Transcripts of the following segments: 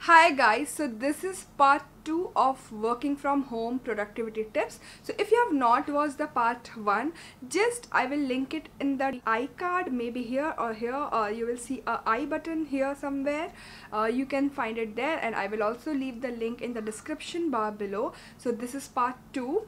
Hi guys, so this is part 2 of working from home productivity tips. So if you have not watched the part 1, I will link it in the iCard, maybe here or here, or you will see a I button here somewhere. You can find it there, and I will also leave the link in the description bar below. So this is part 2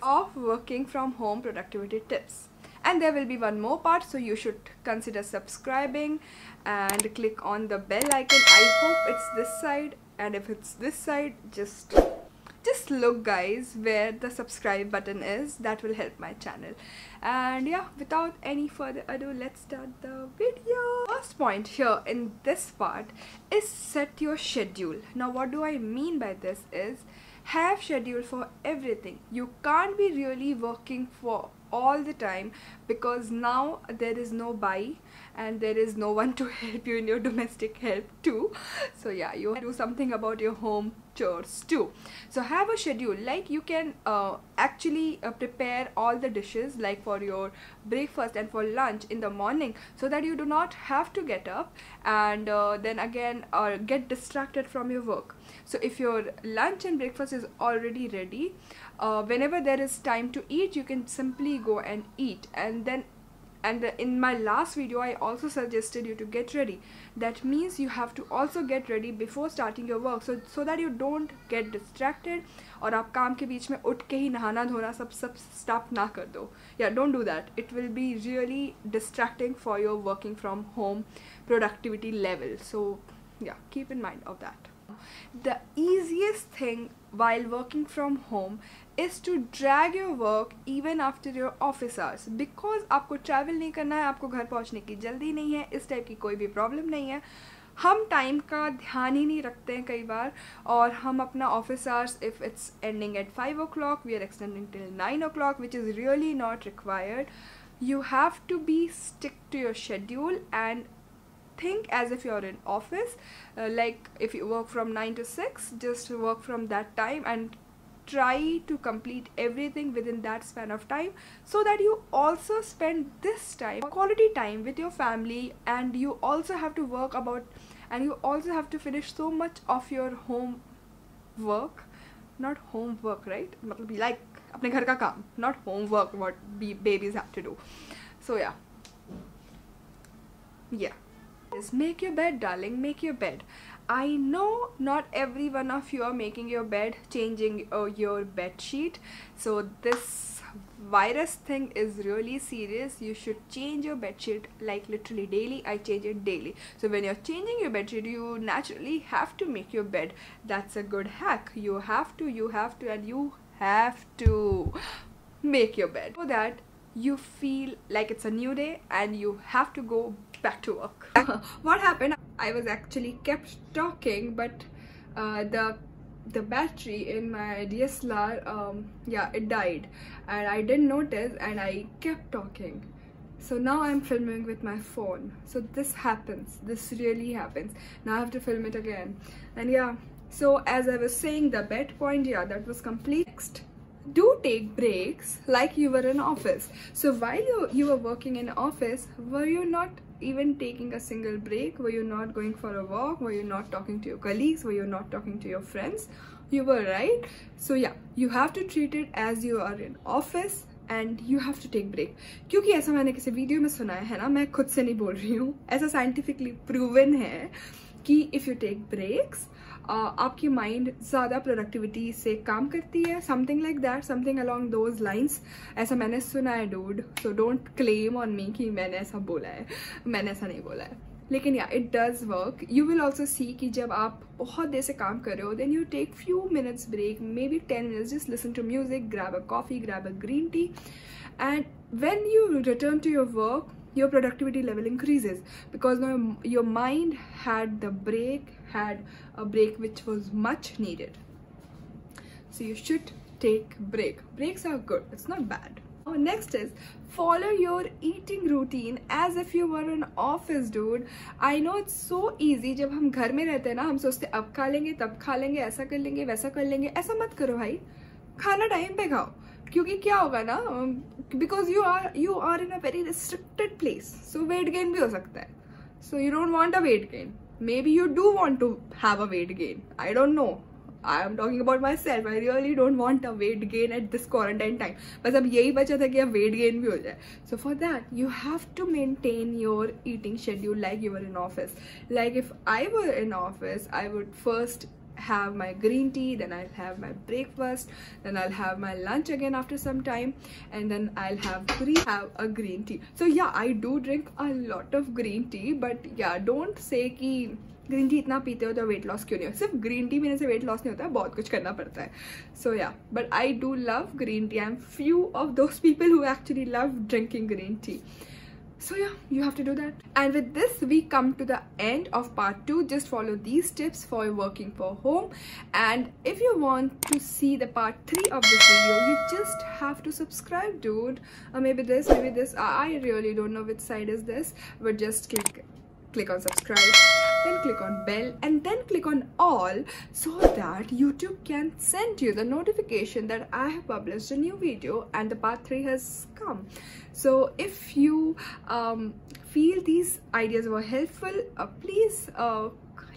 of working from home productivity tips, and there will be one more part, so you should consider subscribing and click on the bell icon. I hope it's this side, and if it's this side, just look guys where the subscribe button is. That will help my channel. And yeah, without any further ado, let's start the video. First point here in this part is set your schedule. Now what do I mean by this is have schedule for everything. You can't be really working for all the time because now there is no buy and there is no one to help you in your domestic help too. So yeah, you do something about your home chores too. So have a schedule, like you can actually prepare all the dishes like for your breakfast and for lunch in the morning, so that you do not have to get up and then again get distracted from your work. So if your lunch and breakfast is already ready, whenever there is time to eat, you can simply go and eat. And in my last video I also suggested you to get ready. That means you have to also get ready before starting your work, so that you don't get distracted और आप काम के बीच में उठ के ही नहाना धोना सब stop ना कर दो. Yeah, don't do that. It will be really distracting for your working from home productivity level. So yeah, keep in mind of that. The easiest thing while working from home is to drag your work even after your office hours, because आपको travel नहीं करना है, आपको घर पहुंचने की जल्दी नहीं है, इस टाइप की कोई भी प्रॉब्लम नहीं है. हम टाइम का ध्यान ही नहीं रखते हैं कई बार, और हम अपना office hours if it's ending at 5 o'clock, we are extending till 9 o'clock, which is really not required. You have to be stick to your schedule and think as if you're in office. Like if you work from 9 to 6, just work from that time and try to complete everything within that span of time, so that you also spend this time, quality time with your family, and you also have to work about, and you also have to finish so much of your home work, not homework, right? Like अपने घर का काम, not homework what babies have to do. So yeah. Make your bed, darling, make your bed. I know not every one of you are making your bed, changing your bed sheet. So this virus thing is really serious. You should change your bed sheet like literally daily. I change it daily. So when you're changing your bed sheet, you naturally have to make your bed. That's a good hack. You have to make your bed, so that you feel like it's a new day and you have to go back to work. What happened? I was actually kept talking, but the battery in my DSLR, yeah, it died, and I didn't notice, and I kept talking. So now I'm filming with my phone. So this happens. This really happens. Now I have to film it again. And yeah, so as I was saying, the bed point, yeah, that was complete. Next, do take breaks like you were in office. So while you were working in office, were you not even taking a single break? Were you not going for a walk? Were you not talking to your colleagues? Were you not talking to your friends? You were, right? So yeah, you have to treat it as you are in office and you have to take break. क्योंकि ऐसा मैंने किसी video में सुना है ना, मैं खुद से नहीं बोल रही हूँ, ऐसा साइंटिफिकली प्रूवन है कि इफ यू टेक ब्रेक्स आपकी माइंड ज़्यादा प्रोडक्टिविटी से काम करती है, something like that, something along those lines. ऐसा मैंने सुना है dude. So don't claim on me कि मैंने ऐसा बोला है, मैंने ऐसा नहीं बोला है, लेकिन या it does work. You will also see कि जब आप बहुत देर से काम कर रहे हो, then you take few minutes break, maybe 10 minutes, just listen to music, grab a coffee, grab a green tea, and when you return to your work, your productivity level increases, because now your mind had a break which was much needed. So you should take breaks are good, it's not bad. Next is follow your eating routine as if you were in office, dude. I know it's so easy. जब हम घर में रहते हैं ना, हम सोचते अब खा लेंगे, तब खा लेंगे, ऐसा कर लेंगे, वैसा कर लेंगे. ऐसा मत करो भाई, खाना टाइम पे खाओ. क्योंकि क्या होगा ना, because you are in a very restricted place, so weight gain भी हो सकता है. So you don't want a weight gain. maybe you do want to have a weight gain. I don't know, I am talking about myself. I really don't want a weight gain at this quarantine time. बस अब यही बचा था कि अब weight gain भी हो जाए. So for that, you have to maintain your eating schedule like you were in office. Like if I were in office, I would first have my green tea, then I'll have my breakfast, then I'll have my lunch again after some time, and then I'll have a green tea. So yeah, I do drink a lot of green tea, but yeah, don't say कि green tea इतना पीते हो तो weight loss क्यों नहीं हो. सिर्फ green tea पीने से वेट लॉस नहीं होता है, बहुत कुछ करना पड़ता है. सो या, but I do love green tea. I am few of those people who actually love drinking green tea. So yeah, you have to do that. And with this, we come to the end of part 2. Just follow these tips for working from home. And if you want to see the part 3 of this video, you just have to subscribe, dude. Or maybe this. I really don't know which side is this, but just click on subscribe, then click on bell, and then click on all, so that YouTube can send you the notification that I have published a new video and the part 3 has come. So if you feel these ideas were helpful, please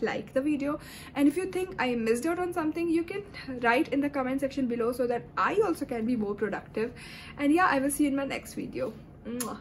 like the video, and if you think I missed out on something, you can write in the comment section below so that I also can be more productive. And yeah, I will see you in my next video. Mwah.